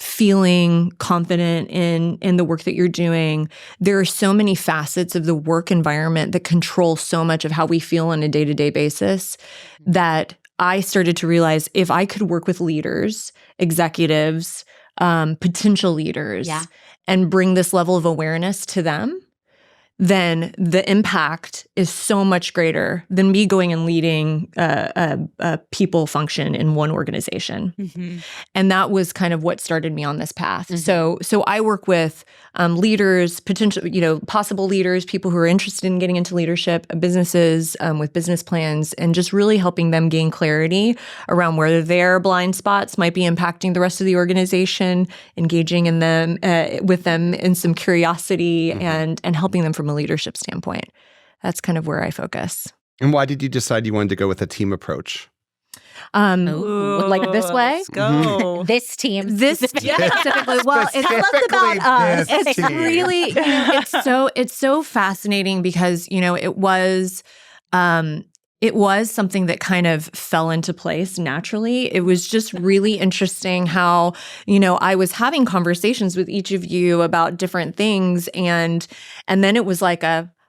feeling confident in the work that you're doing. There are so many facets of the work environment that control so much of how we feel on a day-to-day basis that I started to realize if I could work with leaders, executives, potential leaders, and bring this level of awareness to them, then the impact is so much greater than me going and leading a people function in one organization. And that was kind of what started me on this path. So I work with leaders, possible leaders, people who are interested in getting into leadership, businesses with business plans, and just really helping them gain clarity around where their blind spots might be impacting the rest of the organization, engaging in them with them in some curiosity and helping them from a leadership standpoint. That's kind of where I focus. And why did you decide you wanted to go with a team approach? Like this way? Let's go. This team. This specifically. Well, it's less about us. It's really, it's so fascinating because, it was something that kind of fell into place naturally. It was just really interesting how, I was having conversations with each of you about different things. And then it was like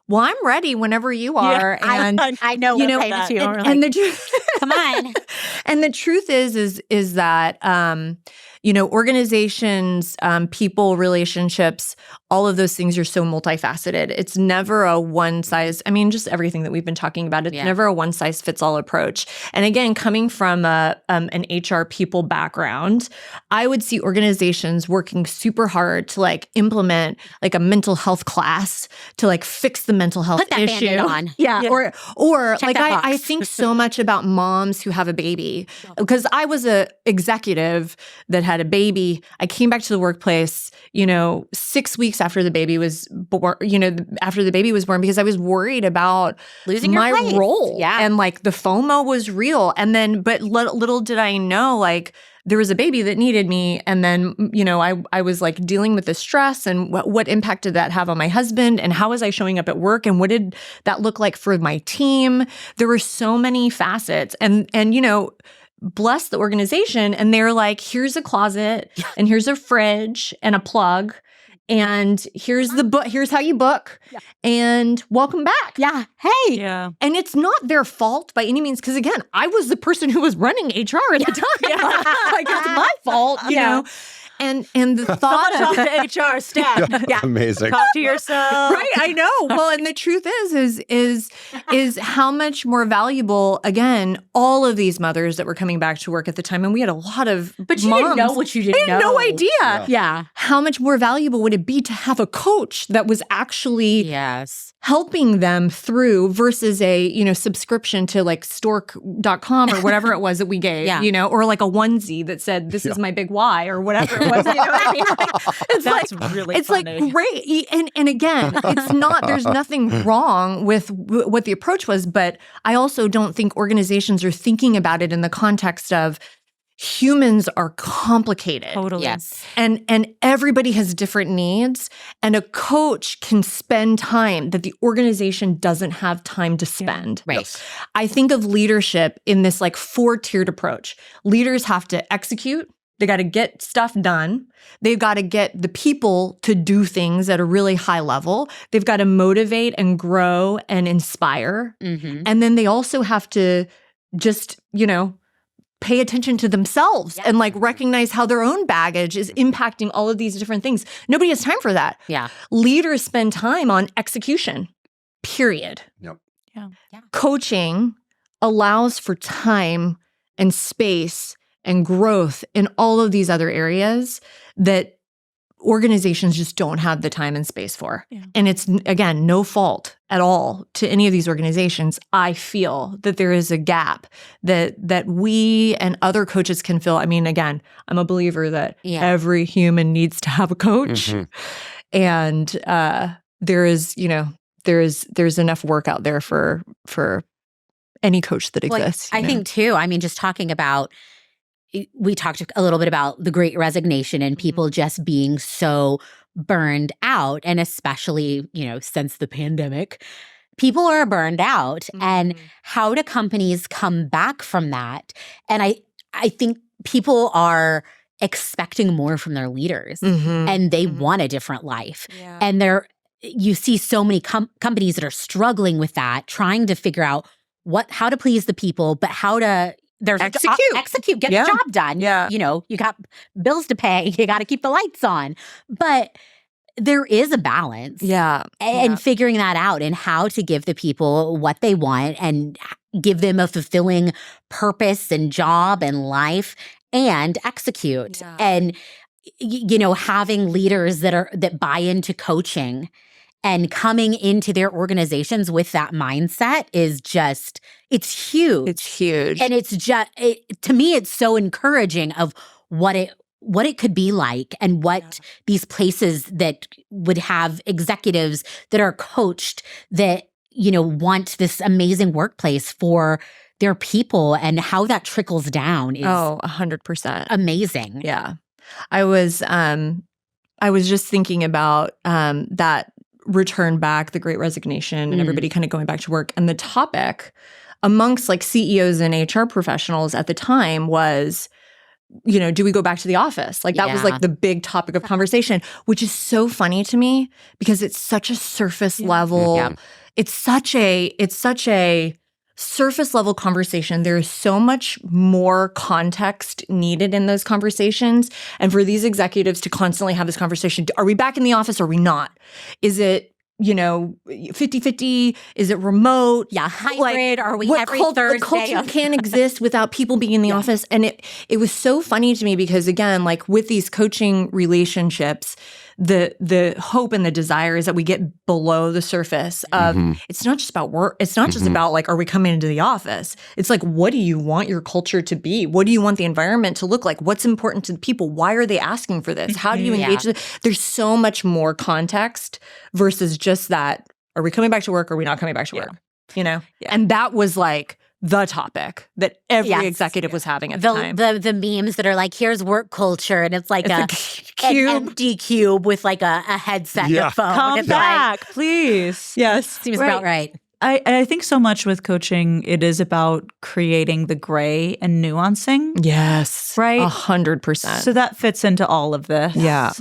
well, I'm ready whenever you are. Yeah, and I know what I'm too. And the truth, come on. And the truth is that, organizations, people, relationships, all of those things are so multifaceted. It's never a one size, just everything that we've been talking about, it's never a one size fits all approach. And again, coming from an HR people background, I would see organizations working super hard to implement a mental health class to fix the mental health Put that issue. Band-Aid on. Yeah. Or Check that I box. think so much about moms who have a baby because I was a executive that had a baby. I came back to the workplace, 6 weeks after the baby was born, because I was worried about Losing your my place. role. Yeah. And the FOMO was real. And then, but little did I know, there was a baby that needed me. And then, I was dealing with the stress and what impact did that have on my husband and how was I showing up at work and what did that look like for my team? There were so many facets and bless the organization. And they're like, here's a closet and here's a fridge and a plug. And here's the book. Here's how you book. And welcome back. Yeah. Hey. Yeah. And it's not their fault by any means. Because again, I was the person who was running HR at the time. It's my fault, you know. And the thought Talk of to HR staff. Yeah. Amazing. Talk to yourself. right, I know. Well, and the truth is how much more valuable, again, all of these mothers that were coming back to work at the time, and we had a lot of But you moms. didn't know what you didn't know. I had no idea. Yeah. How much more valuable would it be to have a coach that was actually Yes. helping them through versus a, subscription to like stork.com or whatever it was that we gave, Yeah. or like a onesie that said, this is my big why or whatever it was. You know what I mean? It's That's like, really it's funny. like great. And again, it's not, there's nothing wrong with what the approach was, but I also don't think organizations are thinking about it in the context of humans are complicated. Totally. Yes. And everybody has different needs, and a coach can spend time that the organization doesn't have time to spend. Right. Yes. I think of leadership in this like 4-tiered approach. Leaders have to execute. They got to get stuff done. They've got to get the people to do things at a really high level. They've got to motivate and grow and inspire. Mm-hmm. And then they also have to just, pay attention to themselves and like recognize how their own baggage is impacting all of these different things. Nobody has time for that. Yeah. Leaders spend time on execution, period. Yep. Coaching allows for time and space and growth in all of these other areas that organizations just don't have the time and space for. Yeah. And it's, again, no fault at all to any of these organizations. I feel that there is a gap that we and other coaches can fill. I mean, again, I'm a believer that every human needs to have a coach. Mhm. And there's enough work out there for any coach that exists. I think too, just talking about, we talked a little bit about the Great Resignation and people just being so burned out. And especially, since the pandemic, people are burned out. And how do companies come back from that? And I think people are expecting more from their leaders and they want a different life. Yeah. And you see so many companies that are struggling with that, trying to figure out how to please the people, but how to execute, get the job done. Yeah. You got bills to pay, you got to keep the lights on. But there is a balance. Yeah. And figuring that out and how to give the people what they want and give them a fulfilling purpose and job and life and execute. Yeah. And having leaders that buy into coaching and coming into their organizations with that mindset is just, it's huge. It's huge. And it's just, to me, it's so encouraging of what it could be like and what these places that would have executives that are coached that, want this amazing workplace for their people and how that trickles down is 100%. amazing. Yeah. I was just thinking about that return back, the Great Resignation, and everybody kind of going back to work. And the topic amongst like CEOs and HR professionals at the time was, do we go back to the office? Like that was like the big topic of conversation, which is so funny to me because it's such a surface level. Yeah. It's such a surface level conversation. There is so much more context needed in those conversations. And for these executives to constantly have this conversation, are we back in the office or are we not? Is it, 50-50? Is it remote? Yeah, hybrid. Are we every Thursday? The Thursday? culture can't exist without people being in the office. And it was so funny to me because, again, like with these coaching relationships, the hope and the desire is that we get below the surface of it's not just about work. It's not just about like, are we coming into the office? It's like, what do you want your culture to be? What do you want the environment to look like? What's important to the people? Why are they asking for this? How do you engage? There's so much more context versus just that. Are we coming back to work or are we not coming back to work? And that was like the topic that every executive was having at the time. The memes that are like, here's work culture, and it's like an empty cube with like a headset and a phone. Come it's back, please. Yes. Seems about right. I think so much with coaching, it is about creating the gray and nuancing. Yes. Right? 100%. So that fits into all of this. Yeah.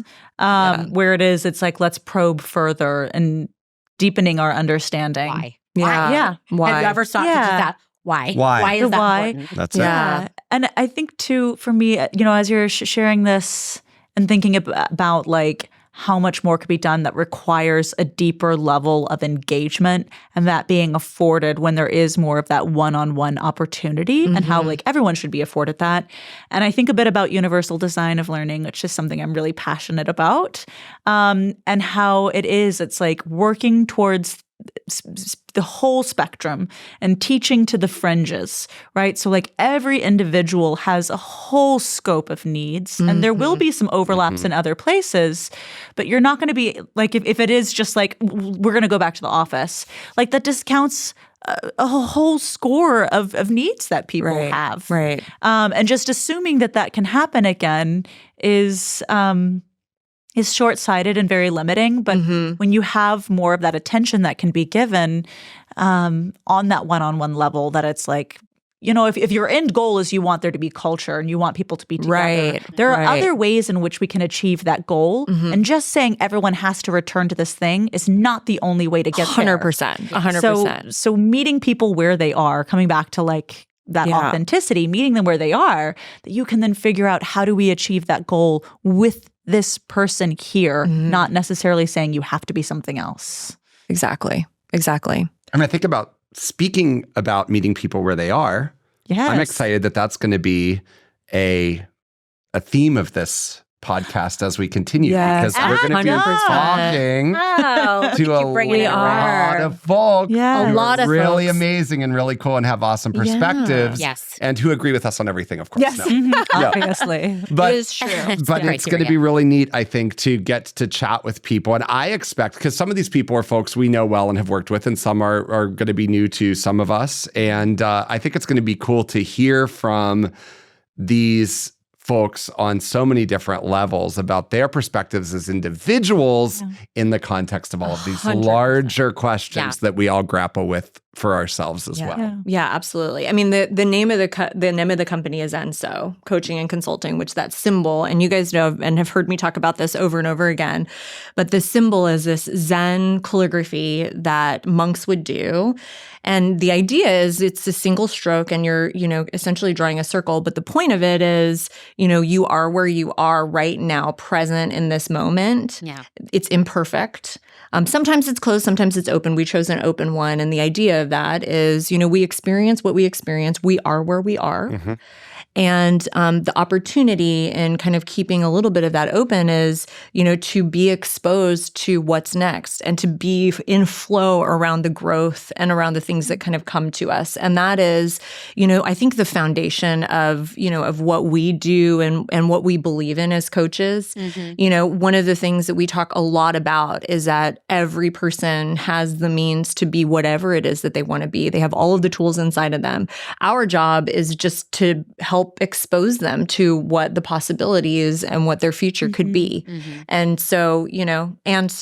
Where it's like, let's probe further and deepening our understanding. Why? Yeah. Yeah. Why? Have you ever stopped to do that? Why? Why? Why is The that why. important? That's Yeah. And I think too, for me, as you're sharing this and thinking about like how much more could be done that requires a deeper level of engagement, and that being afforded when there is more of that one-on-one opportunity, and how like everyone should be afforded that. And I think a bit about universal design of learning, which is something I'm really passionate about, and how it's like working towards the whole spectrum and teaching to the fringes, right? So like every individual has a whole scope of needs, and there will be some overlaps in other places, but you're not going to be like, if it is just like, we're going to go back to the office, like that discounts a whole score of needs that people have. Right. And just assuming that can happen again is short-sighted and very limiting. But when you have more of that attention that can be given on that one-on-one level, that it's like, you know, if your end goal is you want there to be culture and you want people to be together, there are other ways in which we can achieve that goal. And just saying everyone has to return to this thing is not the only way to get there. 100%. So meeting people where they are, coming back to like that authenticity, meeting them where they are, that you can then figure out how do we achieve that goal with this person here, not necessarily saying you have to be something else. Exactly. And I think about speaking about meeting people where they are. Yes. I'm excited that that's going to be a theme of this podcast as we continue, because we're going to be 100%. talking to a lot of folk Yeah. who A lot are of really folks. amazing and really cool and have awesome perspectives, Yes. and who agree with us on everything, of course. No. Obviously. But It is true. but it's going to be really neat, I think, to get to chat with people. And I expect, because some of these people are folks we know well and have worked with, and some are going to be new to some of us. And I think it's going to be cool to hear from these folks on so many different levels about their perspectives as individuals in the context of all of these 100%. larger questions that we all grapple with for ourselves as well. Yeah, absolutely. I mean, the name of the company is Ensō Coaching and Consulting, which that symbol, and you guys know and have heard me talk about this over and over again, but the symbol is this Zen calligraphy that monks would do. And the idea is it's a single stroke and you're, essentially drawing a circle. But the point of it is, you are where you are right now, present in this moment. Yeah. It's imperfect. Sometimes it's closed, sometimes it's open. We chose an open one. And the idea of that is, we experience what we experience. We are where we are. And the opportunity in kind of keeping a little bit of that open is, to be exposed to what's next and to be in flow around the growth and around the things that kind of come to us. And that is, I think the foundation of, of what we do and what we believe in as coaches. One of the things that we talk a lot about is that every person has the means to be whatever it is that they want to be. They have all of the tools inside of them. Our job is just to help expose them to what the possibilities and what their future could be. And so, that's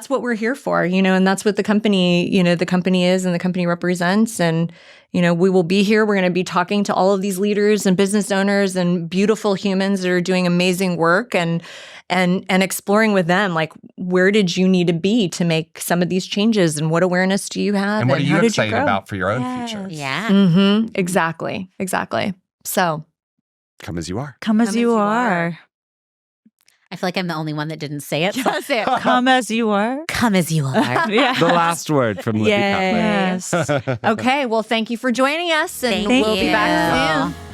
what we're here for, and that's what the company, the company is and the company represents. And, we will be here. We're going to be talking to all of these leaders and business owners and beautiful humans that are doing amazing work and exploring with them, like, where did you need to be to make some of these changes, and what awareness do you have, And what are you how did excited grow? about for your own future? Yeah. Exactly. So Come as you are. Come as you are. I feel like I'm the only one that didn't say it. So say it. Come as you are. come as you are. Yeah. The last word from Libby Cutler. Yes. Okay. Well, thank you for joining us, and Thank we'll be back you. soon.